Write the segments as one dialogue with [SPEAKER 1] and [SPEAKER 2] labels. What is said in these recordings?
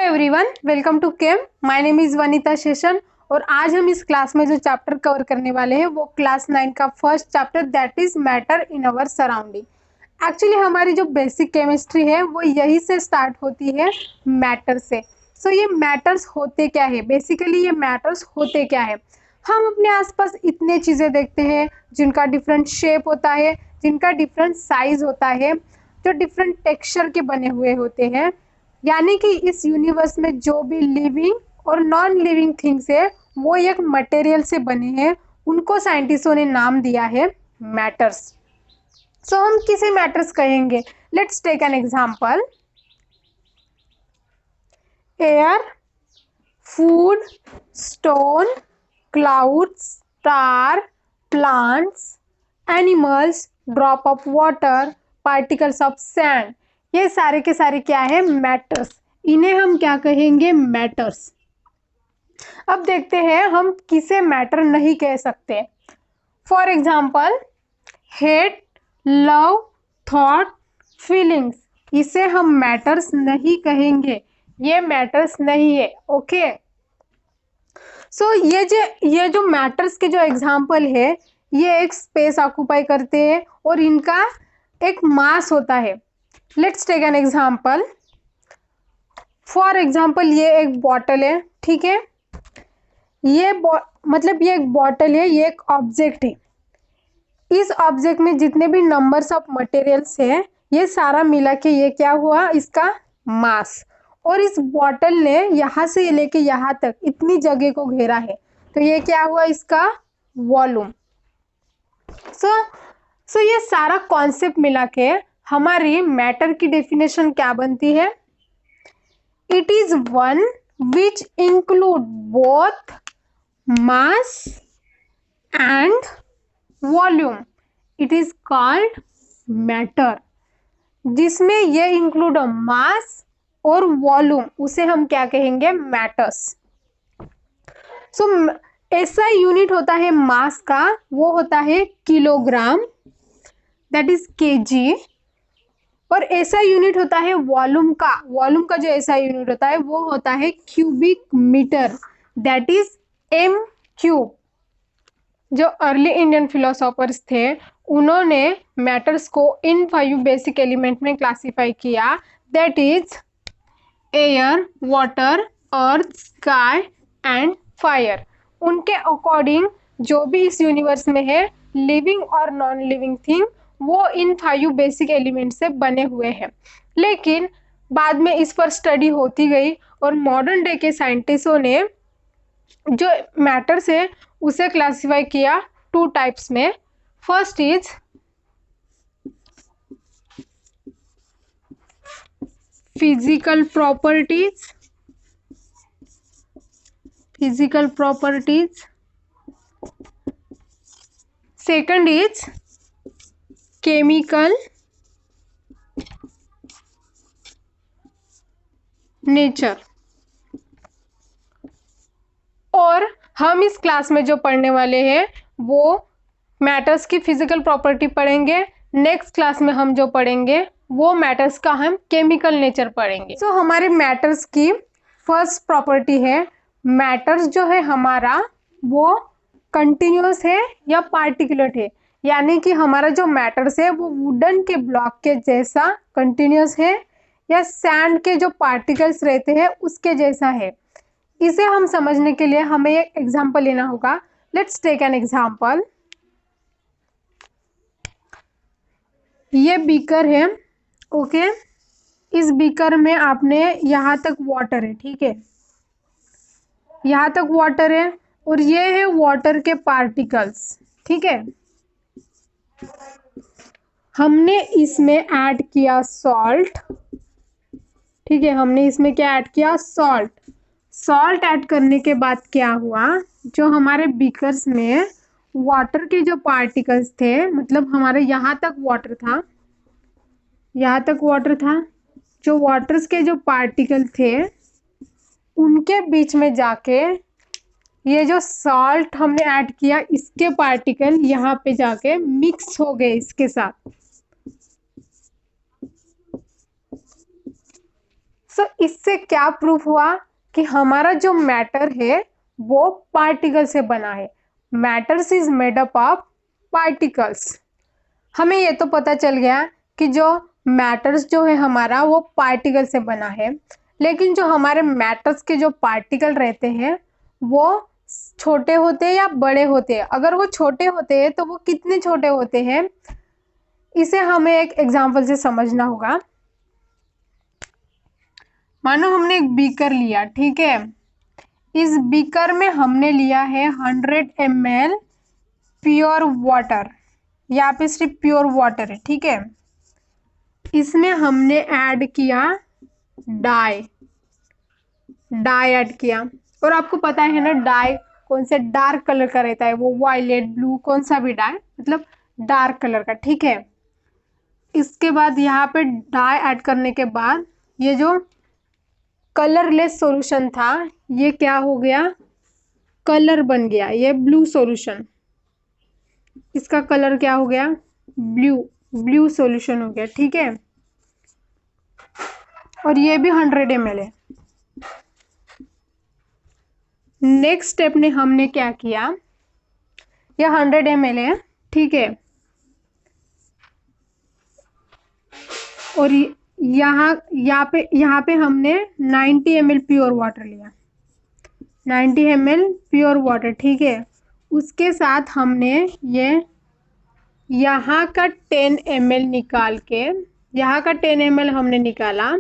[SPEAKER 1] Everyone, welcome to chem. My name is Vanita Seshan और आज हम इस क्लास में जो चैप्टर कवर करने वाले हैं वो क्लास 9 का first chapter that is matter in our surrounding. Actually हमारी जो बेसिक केमिस्ट्री है वो यही से स्टार्ट होती है, मैटर से। सो ये मैटर्स होते क्या है, बेसिकली ये मैटर्स होते क्या है। हम अपने आसपास इतने चीज़ें देखते हैं जिनका डिफरेंट शेप होता है, जिनका डिफरेंट साइज होता है, जो डिफरेंट टेक्सचर के बने हुए होते हैं। यानी कि इस यूनिवर्स में जो भी लिविंग और नॉन लिविंग थिंग्स है वो एक मटेरियल से बने हैं, उनको साइंटिस्टों ने नाम दिया है मैटर्स। सो हम किसे मैटर्स कहेंगे? Let's take an example. Air, food, stone, clouds, star, plants, animals, drop of water, particles of sand, ये सारे के सारे क्या है? मैटर्स। इन्हें हम क्या कहेंगे? मैटर्स। अब देखते हैं हम किसे मैटर नहीं कह सकते। For example, hate, love, thought, feelings, इसे हम मैटर्स नहीं कहेंगे, ये मैटर्स नहीं है। ओके, सो ये जो मैटर्स के जो एग्जाम्पल है ये एक स्पेस ऑक्यूपाई करते हैं और इनका एक मास होता है। Let's take an example. For example ये एक बॉटल है, ठीक है। ये ये एक बॉटल है, ये एक ऑब्जेक्ट है। इस ऑब्जेक्ट में जितने भी नंबर्स ऑफ मटेरियल्स है ये सारा मिला के ये क्या हुआ? इसका मास। और इस बॉटल ने यहाँ से लेके यहाँ तक इतनी जगह को घेरा है, तो ये क्या हुआ? इसका वॉल्यूम। सो ये सारा कॉन्सेप्ट मिला के हमारी मैटर की डेफिनेशन क्या बनती है? It is one which include both mass and volume, it is called matter. जिसमें ये इंक्लूड मास और वॉल्यूम, उसे हम क्या कहेंगे? मैटर्स। सो ऐसा यूनिट होता है मास का, वो होता है किलोग्राम, दैट इज केजी। और ऐसा यूनिट होता है वॉल्यूम का जो ऐसा यूनिट होता है वो होता है cubic metre, that is m cube. जो अर्ली इंडियन फिलोसोफर्स थे उन्होंने मैटर्स को इन 5 बेसिक एलिमेंट में क्लासिफाई किया, that is air, water, earth, sky and fire. उनके अकॉर्डिंग जो भी इस यूनिवर्स में है, लिविंग और नॉन लिविंग थिंग, वो इन 5 बेसिक एलिमेंट से बने हुए हैं। लेकिन बाद में इस पर स्टडी होती गई और मॉडर्न डे के साइंटिस्टों ने जो मैटर्स है उसे क्लासिफाई किया 2 टाइप्स में। First is physical properties, second is chemical nature. और हम इस क्लास में जो पढ़ने वाले हैं वो मैटर्स की फिजिकल प्रॉपर्टी पढ़ेंगे। नेक्स्ट क्लास में हम जो पढ़ेंगे वो मैटर्स का हम केमिकल नेचर पढ़ेंगे। सो हमारे मैटर्स की फर्स्ट प्रॉपर्टी है, मैटर्स जो है हमारा वो कंटिन्यूअस है या पार्टिकुलर है। यानी कि हमारा जो मैटर्स है वो वुडन के ब्लॉक के जैसा कंटिन्यूअस है या सैंड के जो पार्टिकल्स रहते हैं उसके जैसा है। इसे हम समझने के लिए हमें एक एग्जाम्पल लेना होगा। Let's take an example. ये बीकर है, ओके। इस बीकर में आपने यहाँ तक वाटर है, ठीक है, यहाँ तक वाटर है और ये है वाटर के पार्टिकल्स, ठीक है। हमने इसमें ऐड किया सॉल्ट, ठीक है, हमने इसमें क्या ऐड किया? सॉल्ट ऐड करने के बाद क्या हुआ? जो हमारे बीकर्स में वाटर के जो पार्टिकल्स थे, मतलब हमारे यहाँ तक वाटर था, जो वाटर्स के जो पार्टिकल थे उनके बीच में जाके ये जो सॉल्ट हमने ऐड किया इसके पार्टिकल यहाँ पे जाके मिक्स हो गए इसके साथ। सो इससे क्या प्रूफ हुआ कि हमारा जो मैटर है वो पार्टिकल से बना है। Matters is made up of particles. हमें ये तो पता चल गया कि जो मैटर्स जो है हमारा वो पार्टिकल से बना है, लेकिन जो हमारे मैटर्स के जो पार्टिकल रहते हैं वो छोटे होते हैं या बड़े होते हैं। अगर वो छोटे होते हैं तो वो कितने छोटे होते हैं, इसे हमें एक एग्जांपल से समझना होगा। मानो हमने एक बीकर लिया, ठीक है। इस बीकर में हमने लिया है 100 ml प्योर वाटर, यहाँ पे सिर्फ प्योर वाटर है, ठीक है। इसमें हमने ऐड किया डाई ऐड किया, और आपको पता है ना डाई कौन से डार्क कलर का रहता है, वो वायलेट ब्लू कौन सा भी डाई, मतलब डार्क कलर का, ठीक है। इसके बाद यहाँ पे डाई ऐड करने के बाद ये जो कलरलेस सॉल्यूशन था ये क्या हो गया, कलर बन गया, ये ब्लू सॉल्यूशन, इसका कलर क्या हो गया, ब्लू सॉल्यूशन हो गया, ठीक है। और ये भी 100 ml है। नेक्स्ट स्टेप में हमने क्या किया, ये 100 ml है, ठीक है। और यहाँ पे हमने 90 ml प्योर वाटर लिया, 90 ml प्योर वाटर, ठीक है। उसके साथ हमने ये यहाँ का 10 ml निकाल के, यहाँ का 10 ml हमने निकाला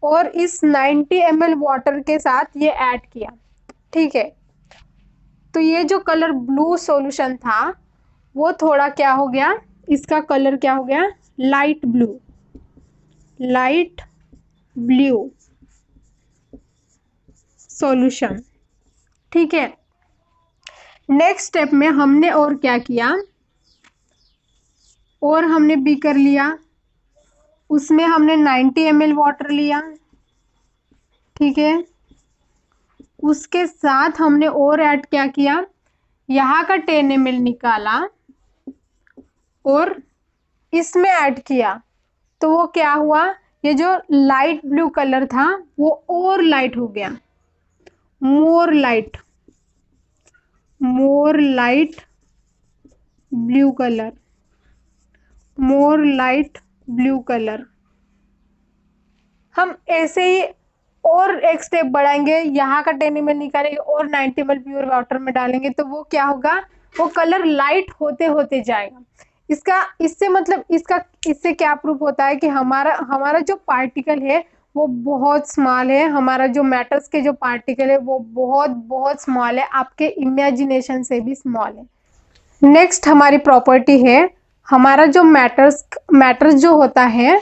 [SPEAKER 1] और इस 90 ml वाटर के साथ ये ऐड किया, ठीक है। तो ये जो कलर ब्लू सॉल्यूशन था वो थोड़ा क्या हो गया, इसका कलर क्या हो गया, लाइट ब्लू सॉल्यूशन, ठीक है। नेक्स्ट स्टेप में हमने और क्या किया, और हमने बीकर लिया, उसमें हमने 90 ml वाटर लिया, ठीक है। उसके साथ हमने और ऐड क्या किया, यहाँ का 10 ml निकाला और इसमें ऐड किया, तो वो क्या हुआ, ये जो लाइट ब्लू कलर था वो और लाइट हो गया, मोर लाइट ब्लू कलर, मोर लाइट ब्लू कलर। हम ऐसे ही और एक स्टेप बढ़ाएंगे, यहाँ का 10 ml निकालेंगे और 90 ml प्योर वाटर में डालेंगे, तो वो क्या होगा, वो कलर लाइट होते होते जाएगा। इससे क्या प्रूफ होता है कि हमारा जो पार्टिकल है वो बहुत स्मॉल है, हमारा जो मैटर्स के जो पार्टिकल है वो बहुत बहुत स्मॉल है, आपके इमेजिनेशन से भी स्मॉल है। नेक्स्ट हमारी प्रॉपर्टी है, हमारा जो मैटर्स जो होता है,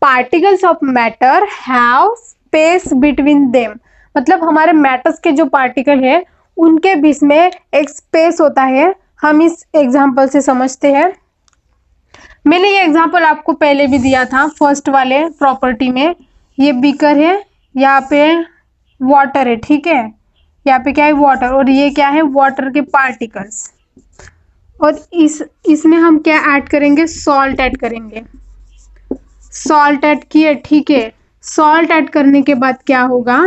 [SPEAKER 1] particles of matter have space between them, मतलब हमारे मैटर्स के जो पार्टिकल है उनके बीच में एक स्पेस होता है। हम इस एग्जांपल से समझते हैं। मैंने ये एग्जांपल आपको पहले भी दिया था फर्स्ट वाले प्रॉपर्टी में। ये बीकर है, यहाँ पे वाटर है, ठीक है। यहाँ पे क्या है, वाटर, और ये क्या है, वाटर के पार्टिकल्स। और इसमें हम क्या ऐड करेंगे, सॉल्ट ऐड करेंगे, सॉल्ट ऐड किए, ठीक है। सॉल्ट ऐड करने के बाद क्या होगा,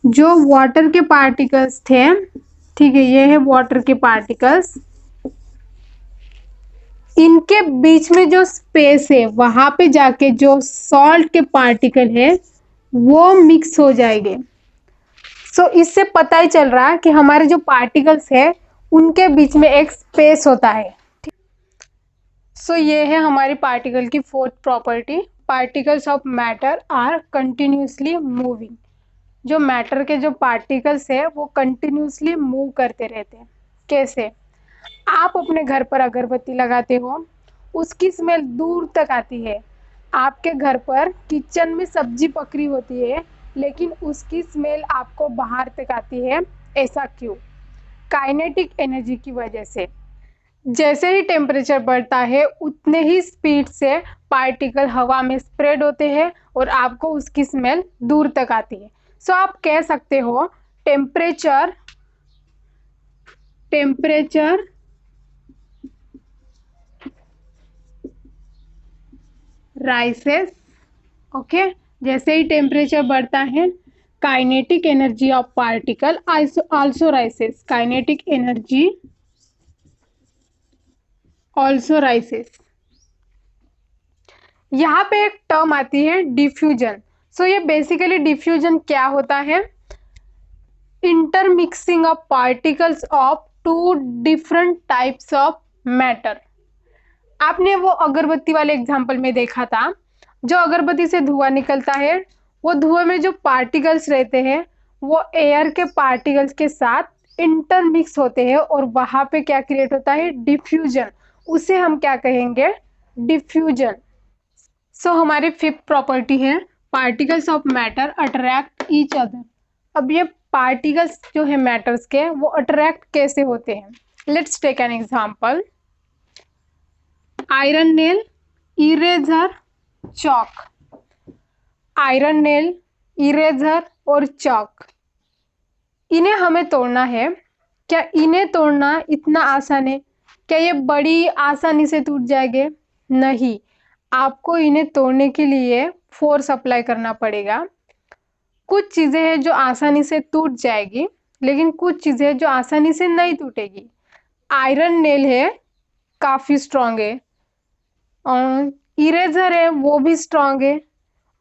[SPEAKER 1] जो वाटर के पार्टिकल्स थे, ठीक है, ये है वाटर के पार्टिकल्स, इनके बीच में जो स्पेस है वहां पे जाके जो सॉल्ट के पार्टिकल है वो मिक्स हो जाएंगे। सो इससे पता ही चल रहा है कि हमारे जो पार्टिकल्स है उनके बीच में एक स्पेस होता है। सो ये है हमारी पार्टिकल की fourth property, particles of matter are continuously moving. जो मैटर के जो पार्टिकल्स है वो कंटिन्यूसली मूव करते रहते हैं। कैसे, आप अपने घर पर अगरबत्ती लगाते हो, उसकी स्मेल दूर तक आती है। आपके घर पर किचन में सब्जी पकड़ी होती है लेकिन उसकी स्मेल आपको बाहर तक आती है, ऐसा क्यों? काइनेटिक एनर्जी की वजह से। जैसे ही टेम्परेचर बढ़ता है उतने ही स्पीड से पार्टिकल हवा में स्प्रेड होते हैं और आपको उसकी स्मेल दूर तक आती है। सो आप कह सकते हो टेम्परेचर rises, okay, जैसे ही टेम्परेचर बढ़ता है, kinetic energy of particle also राइसेस, kinetic energy also राइसेस। यहाँ पे एक टर्म आती है डिफ्यूजन। सो ये बेसिकली डिफ्यूजन क्या होता है? Intermixing of particles of two different types of matter. आपने वो अगरबत्ती वाले एग्जांपल में देखा था, जो अगरबत्ती से धुआं निकलता है, वो धुएं में जो पार्टिकल्स रहते हैं वो एयर के पार्टिकल्स के साथ इंटरमिक्स होते हैं और वहां पे क्या क्रिएट होता है? डिफ्यूजन। उसे हम क्या कहेंगे? डिफ्यूजन। सो हमारी फिफ्थ प्रॉपर्टी है particles of matter attract each other. अब ये पार्टिकल्स जो है मैटर्स के, वो अट्रैक्ट कैसे होते हैं? Let's take an example. Iron nail, eraser, chalk. Iron nail, eraser और चॉक, इन्हें हमें तोड़ना है। क्या इन्हें तोड़ना इतना आसान है? क्या ये बड़ी आसानी से टूट जाएंगे? नहीं, आपको इन्हें तोड़ने के लिए फोर्स अप्लाई करना पड़ेगा। कुछ चीजें हैं जो आसानी से टूट जाएगी, लेकिन कुछ चीजें हैं जो आसानी से नहीं टूटेगी। आयरन नेल है, काफी स्ट्रांग है, और इरेजर है, वो भी स्ट्रांग है,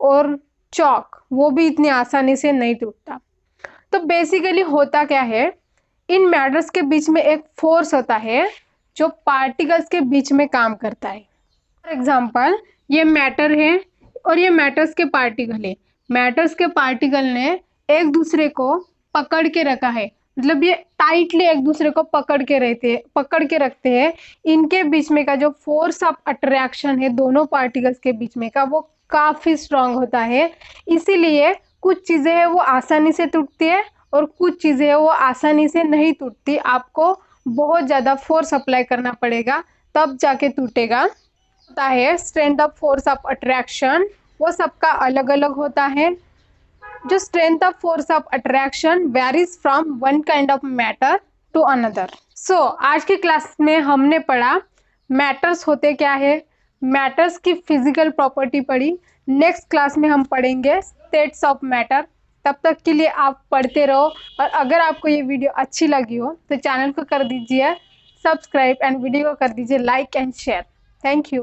[SPEAKER 1] और चॉक वो भी इतनी आसानी से नहीं टूटता। तो बेसिकली होता क्या है, इन मैटर्स के बीच में एक फोर्स होता है जो पार्टिकल्स के बीच में काम करता है। फॉर एग्जांपल, ये मैटर है और ये मैटर्स के पार्टिकल है। मैटर्स के पार्टिकल ने एक दूसरे को पकड़ के रखा है, मतलब ये टाइटली एक दूसरे को पकड़ के रखते हैं। इनके बीच में का जो फोर्स ऑफ अट्रैक्शन है दोनों पार्टिकल्स के बीच में का, वो काफी स्ट्रांग होता है। इसीलिए कुछ चीजें हैं वो आसानी से टूटती है और कुछ चीजें हैं वो आसानी से नहीं टूटती। आपको बहुत ज्यादा फोर्स अप्लाई करना पड़ेगा, तब जाके टूटेगा। होता है strength of force of attraction, वो सबका अलग अलग होता है। जो strength of force of attraction varies from one kind of matter to another. So आज की क्लास में हमने पढ़ा मैटर्स होते क्या है, मैटर्स की फिजिकल प्रॉपर्टी पढ़ी। नेक्स्ट क्लास में हम पढ़ेंगे स्टेट्स ऑफ मैटर। तब तक के लिए आप पढ़ते रहो, और अगर आपको ये वीडियो अच्छी लगी हो तो चैनल को कर दीजिए सब्सक्राइब एंड वीडियो को कर दीजिए like and share. Thank you.